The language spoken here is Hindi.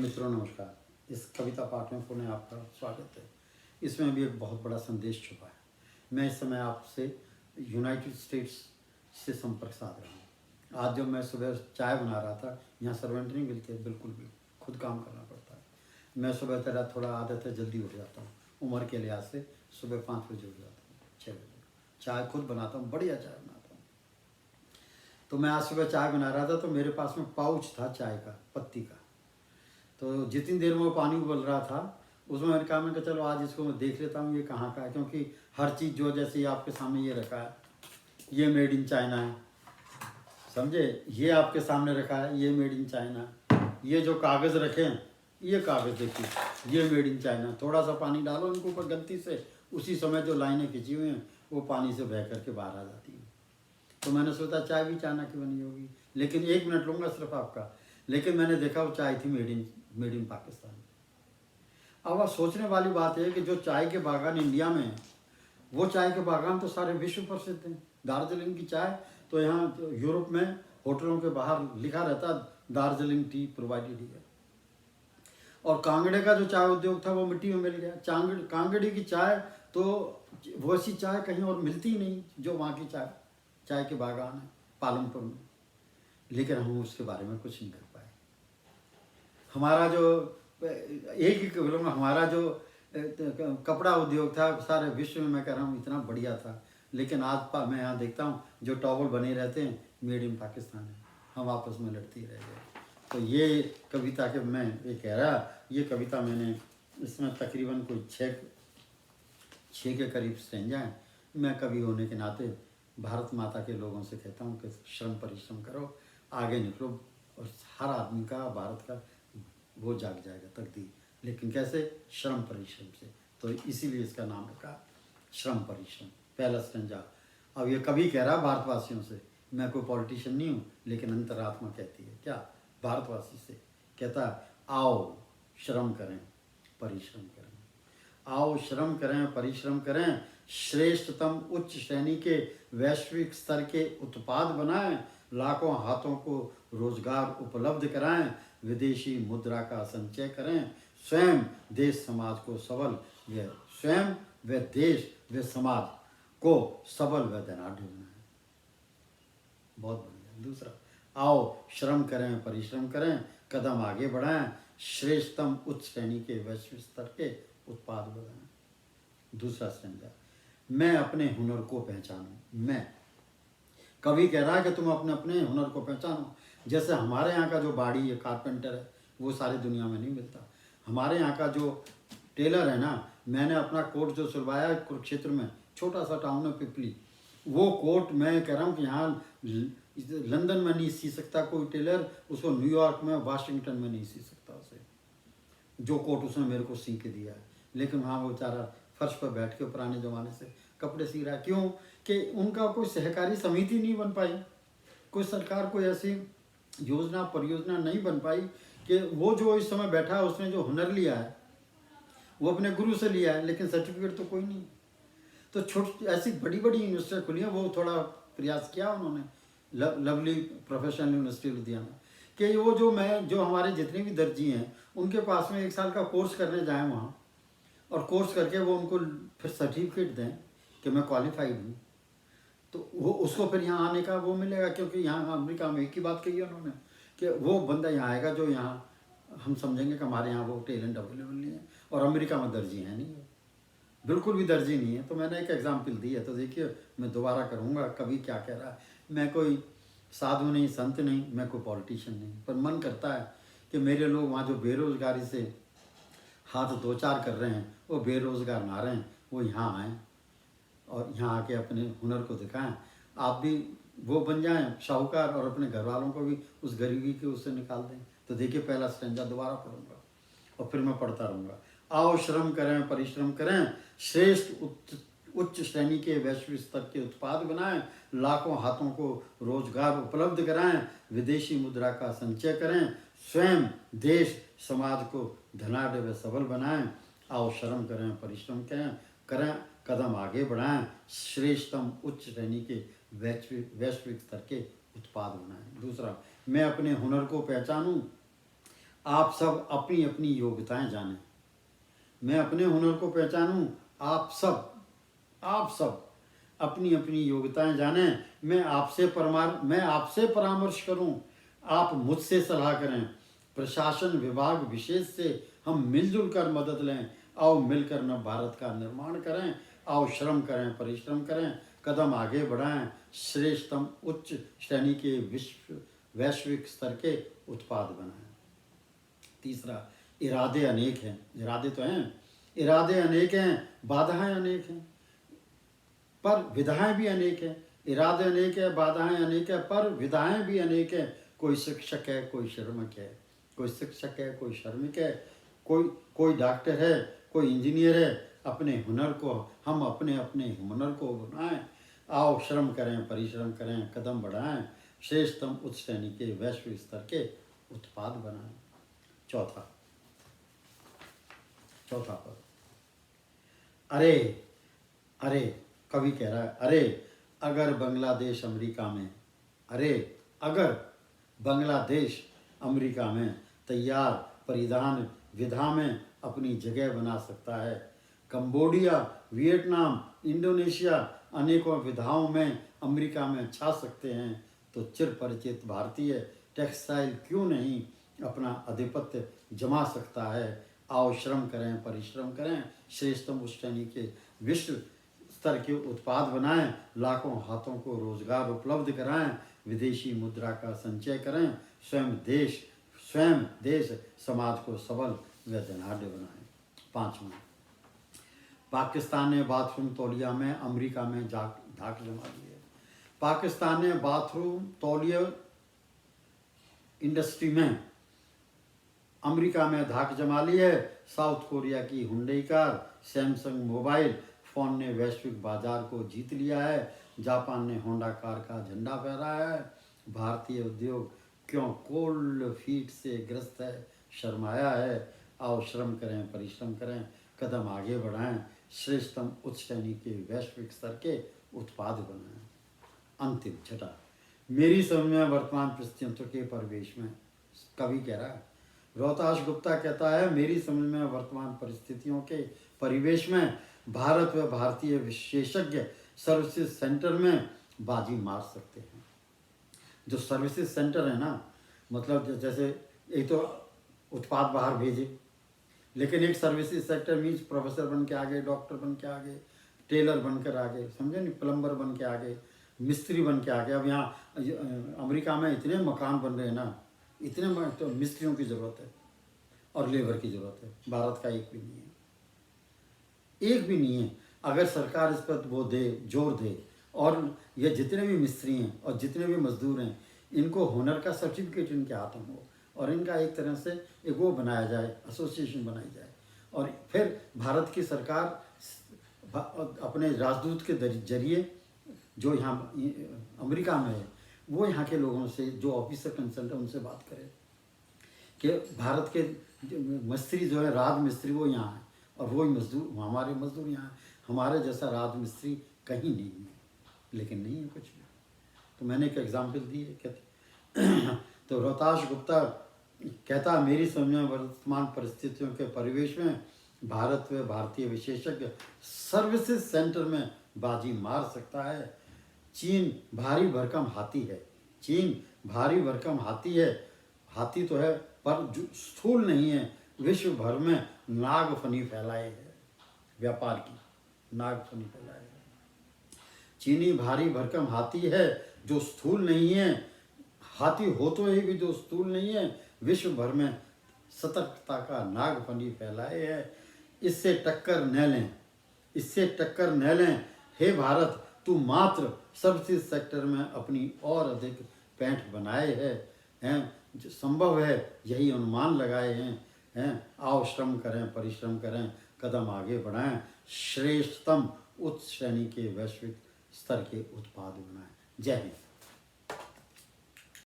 मित्रों नमस्कार। इस कविता पाठ में पुनः आपका स्वागत है। इसमें भी एक बहुत बड़ा संदेश छुपा है। मैं इस समय आपसे यूनाइटेड स्टेट्स से संपर्क साध रहा हूँ। आज जब मैं सुबह चाय बना रहा था, यहाँ सर्वेंट नहीं मिलते, बिल्कुल भी खुद काम करना पड़ता है। मैं सुबह तेरा थोड़ा आदत है, जल्दी उठ जाता हूँ। उम्र के लिहाज से सुबह 5 बजे उठ जाता हूँ, 6 बजे चाय खुद बनाता हूँ, बढ़िया चाय बनाता हूँ। तो मैं आज सुबह चाय बना रहा था तो मेरे पास में पाउच था चाय का, पत्ती का। तो जितनी देर में वो पानी उबल रहा था उसमें मैंने कहा, मैंने कहा चलो आज इसको मैं देख लेता हूँ ये कहाँ का है, क्योंकि हर चीज़ जो जैसे ही आपके सामने ये रखा है, ये मेड इन चाइना है, समझे। ये आपके सामने रखा है, ये मेड इन चाइना। ये जो कागज़ रखे हैं, ये कागज़ देखिए, ये मेड इन चाइना। थोड़ा सा पानी डालो इनके ऊपर गलती से, उसी समय जो लाइनें खिंची हुई हैं वो पानी से बह करके बाहर आ जाती हैं। तो मैंने सोचा चाय भी चाइना की बनी होगी, लेकिन 1 मिनट लूँगा सिर्फ आपका। लेकिन मैंने देखा वो चाय थी मेड इन पाकिस्तान। अब सोचने वाली बात है कि जो चाय के बागान इंडिया में हैं, वो चाय के बागान तो सारे विश्व प्रसिद्ध हैं। दार्जिलिंग की चाय तो यहाँ तो यूरोप में होटलों के बाहर लिखा रहता, दार्जिलिंग टी प्रोवाइडेड हियर। और कांगड़े का जो चाय उद्योग था वो मिट्टी में मिल गया। कांगड़ी की चाय तो वैसी चाय कहीं और मिलती ही नहीं जो वहाँ की चाय के बागान है पालमपुर में। लेकिन हम उसके बारे में कुछ नहीं कर पाए। हमारा जो एक ही बोलूँगा, हमारा जो कपड़ा उद्योग था सारे विश्व में, मैं कह रहा हूँ इतना बढ़िया था। लेकिन आज मैं यहाँ देखता हूँ जो टॉवल बने रहते हैं मेड इन पाकिस्तान है। हम आपस में लड़ती रह गए। तो ये कविता के मैं ये कह रहा, ये कविता मैंने इसमें तकरीबन कोई छः के करीब स्टेंजा हैं। मैं कवि होने के नाते भारत माता के लोगों से कहता हूँ कि श्रम परिश्रम करो, आगे निकलो, और हर आदमी का, भारत का वो जाग जाएगा तकदीर। लेकिन कैसे? श्रम परिश्रम से। तो इसीलिए इसका नाम रखा श्रम परिश्रम, पहला स्टेंजा। अब ये कवि कह रहा भारतवासियों से, मैं कोई पॉलिटिशियन नहीं हूँ, लेकिन अंतरात्मा कहती है क्या भारतवासी से, कहता आओ श्रम करें परिश्रम करें, आओ श्रम करें परिश्रम करें, श्रेष्ठतम उच्च श्रेणी के वैश्विक स्तर के उत्पाद बनाएं, लाखों हाथों को रोजगार उपलब्ध कराएं, विदेशी मुद्रा का संचय करें, स्वयं देश समाज को सबल स्वयं व देश व समाज को सबल व धनाढ़ बनाएं। बहुत बढ़िया। दूसरा, आओ श्रम करें परिश्रम करें, कदम आगे बढ़ाएं, श्रेष्ठतम उच्च श्रेणी के वैश्विक स्तर के उत्पाद बनाएं। दूसरा स्टेंजा, मैं अपने हुनर को पहचानूं। मैं कवि कह रहा है कि तुम अपने अपने हुनर को पहचानो। जैसे हमारे यहाँ का जो बाड़ी है, कारपेंटर है, वो सारी दुनिया में नहीं मिलता। हमारे यहाँ का जो टेलर है ना, मैंने अपना कोट जो सिलवाया कुरुक्षेत्र में, छोटा सा टाउन है पिपली, वो कोट मैं कह रहा हूँ कि यहाँ लंदन में नहीं सी सकता कोई टेलर, उसको न्यूयॉर्क में, वाशिंगटन में नहीं सी सकता उसे, जो कोट उसने मेरे को सी के दिया है। लेकिन वहाँ वो बेचारा फर्श पर बैठ के पुराने ज़माने से कपड़े सी रहा है। क्यों? कि उनका कोई सहकारी समिति नहीं बन पाई, कोई सरकार कोई ऐसी योजना परियोजना नहीं बन पाई कि वो जो इस समय बैठा है उसने जो हुनर लिया है वो अपने गुरु से लिया है, लेकिन सर्टिफिकेट तो कोई नहीं। तो छोटी ऐसी बड़ी बड़ी यूनिवर्सिटियाँ खुली हैं, वो थोड़ा प्रयास किया उन्होंने, लवली प्रोफेशनल यूनिवर्सिटी लुधियाना, कि वो जो हमारे जितने भी दर्जी हैं उनके पास में 1 साल का कोर्स करने जाएँ वहाँ, और कोर्स करके वो उनको फिर सर्टिफिकेट दें कि मैं क्वालिफाइड हूँ, तो वो उसको फिर यहाँ आने का वो मिलेगा। क्योंकि यहाँ अमेरिका में एक ही बात कही है उन्होंने कि वो बंदा यहाँ आएगा जो यहाँ हम समझेंगे कि हमारे यहाँ वो टैलेंट अवेलेबल नहीं है, और अमेरिका में दर्जी है नहीं है, बिल्कुल भी दर्जी नहीं है। तो मैंने एक एग्जाम्पल दी है, तो देखिए मैं दोबारा करूँगा कभी क्या कह रहा है। मैं कोई साधु नहीं, संत नहीं, मैं कोई पॉलिटिशियन नहीं, पर मन करता है कि मेरे लोग वहाँ जो बेरोज़गारी से हाथ दो चार कर रहे हैं, वो बेरोज़गार ना रहें, वो यहाँ आएँ और यहाँ आके अपने हुनर को दिखाएं। आप भी वो बन जाएं शाहूकार, और अपने घर वालों को भी उस गरीबी के उससे निकाल दें। तो देखिए पहला स्टेंजा दोबारा पढ़ूंगा और फिर मैं पढ़ता रहूँगा। आओ श्रम करें परिश्रम करें, श्रेष्ठ उच्च श्रेणी के वैश्विक स्तर के उत्पाद बनाएं, लाखों हाथों को रोजगार उपलब्ध कराएं, विदेशी मुद्रा का संचय करें, स्वयं देश समाज को धनाढ़ व सबल बनाएं। आओ श्रम करें परिश्रम करें, कदम आगे बढ़ाएं, श्रेष्ठतम उच्च श्रेणी के वैश्विक स्तर के उत्पाद बनाएं। दूसरा, मैं अपने हुनर को पहचानूं, आप सब अपनी अपनी योग्यताएं जानें, मैं अपने हुनर को पहचानूं। आप सब अपनी अपनी योग्यताएं जानें। मैं आपसे परामर्श करूं, आप मुझसे सलाह करें। प्रशासन विभाग विशेष से हम मिलजुल कर मदद लें। आओ मिलकर न भारत का निर्माण करें। आओ श्रम करें, परिश्रम करें, कदम आगे बढ़ाएं, श्रेष्ठतम उच्च श्रेणी के वैश्विक स्तर के उत्पाद बनाएं। तीसरा, इरादे अनेक हैं। इरादे तो हैं, इरादे अनेक हैं, बाधाएं अनेक हैं, पर विधाएं भी अनेक हैं। इरादे अनेक है, बाधाएं अनेक है, पर विधाएं भी अनेक हैं। कोई शिक्षक है, कोई श्रमिक है, कोई शिक्षक है, कोई श्रमिक है, कोई डॉक्टर है, कोई इंजीनियर है। हम अपने अपने हुनर को बनाएं। आओ श्रम करें, परिश्रम करें, कदम बढ़ाएं, श्रेष्ठतम उच्च श्रेणी के वैश्विक स्तर के उत्पाद बनाएं। चौथा पद, अरे कवि कह रहा है, अगर बांग्लादेश अमेरिका में तैयार परिधान विधा में अपनी जगह बना सकता है, कंबोडिया, वियतनाम, इंडोनेशिया अनेकों विधाओं में अमेरिका में छा सकते हैं, तो चिर परिचित भारतीय टेक्सटाइल क्यों नहीं अपना आधिपत्य जमा सकता है। आओ श्रम करें, परिश्रम करें, श्रेष्ठतम उच्च श्रेणी के विश्व स्तर के उत्पाद बनाएं, लाखों हाथों को रोजगार उपलब्ध कराएं, विदेशी मुद्रा का संचय करें, स्वयं देश समाज को सबल व धनाढ़ बनाएं। पांचवा, पाकिस्तान ने बाथरूम तौलिया में अमेरिका में धाक जमा ली है। पाकिस्तान ने बाथरूम तौलिया इंडस्ट्री में अमेरिका में धाक जमा ली है। साउथ कोरिया की Hyundai car, Samsung mobile phone ने वैश्विक बाजार को जीत लिया है। जापान ने होंडा कार का झंडा फहराया है। भारतीय उद्योग क्यों कोल्ड फीट से ग्रस्त है, शर्माया है। आओ श्रम करें, परिश्रम करें, कदम आगे बढ़ाएं, श्रेष्ठतम उच्च श्रेणी के वैश्विक स्तर के उत्पाद बनाएं। अंतिम छठा, मेरी समझ में वर्तमान परिस्थितियों के परिवेश में, कवि कह रहा है, रोहताश गुप्ता कहता है, मेरी समझ में वर्तमान परिस्थितियों के परिवेश में भारत व भारतीय विशेषज्ञ सर्विसेज सेंटर में बाजी मार सकते हैं। जो सर्विसेज सेंटर है ना, मतलब जैसे एक तो उत्पाद बाहर भेजे, लेकिन एक सर्विसेज सेक्टर मीन्स प्रोफेसर बन के आगे, डॉक्टर बन के आगे, टेलर बनकर आगे, समझे नहीं, प्लम्बर बन के आगे, मिस्त्री बन के आगे। अब यहाँ अमेरिका में इतने मकान बन रहे हैं ना, इतने तो मिस्त्रियों की ज़रूरत है और लेबर की ज़रूरत है। भारत का एक भी नहीं है। अगर सरकार इस पर वो दे, जोर दे, और ये जितने भी मिस्त्री हैं और जितने भी मजदूर हैं, इनको हुनर का सर्टिफिकेट इनके हाथों में हो और इनका एक तरह से एक वो बनाया जाए, एसोसिएशन बनाई जाए, और फिर भारत की सरकार अपने राजदूत के जरिए जो यहाँ अमेरिका में है, वो यहाँ के लोगों से, जो ऑफिसर कंसल्ट है, उनसे बात करें कि भारत के मिस्त्री जो है, राज मिस्त्री, वो यहाँ है और वो मजदूर, हमारे मजदूर यहाँ है। हमारे जैसा राज मिस्त्री कहीं नहीं है, लेकिन नहीं है कुछ भी। तो मैंने एक एग्जाम्पल दी है, कहते तो रोहताश गुप्ता कहता, मेरी समझ में वर्तमान परिस्थितियों के परिवेश में भारत व भारतीय विशेषज्ञ सर्विसेज सेंटर में बाजी मार सकता है। चीन भारी भरकम हाथी है, हाथी तो है पर जो स्थूल नहीं है। विश्व भर में नागफनी फैलाए है, व्यापार की नागफनी फैलाए है। चीनी भारी भरकम हाथी है जो स्थूल नहीं है, हाथी हो तो ही भी जो स्थूल नहीं है, विश्व भर में सतर्कता का नागफनी फैलाए है। इससे टक्कर न लें, हे भारत, तू मात्र सर्विसेज सेक्टर में अपनी और अधिक पैंठ बनाए हैं, जो संभव है यही अनुमान लगाए हैं। आओ श्रम करें, परिश्रम करें, कदम आगे बढ़ाएं, श्रेष्ठतम उच्च श्रेणी के वैश्विक स्तर के उत्पाद बनाएं। जय हिंद।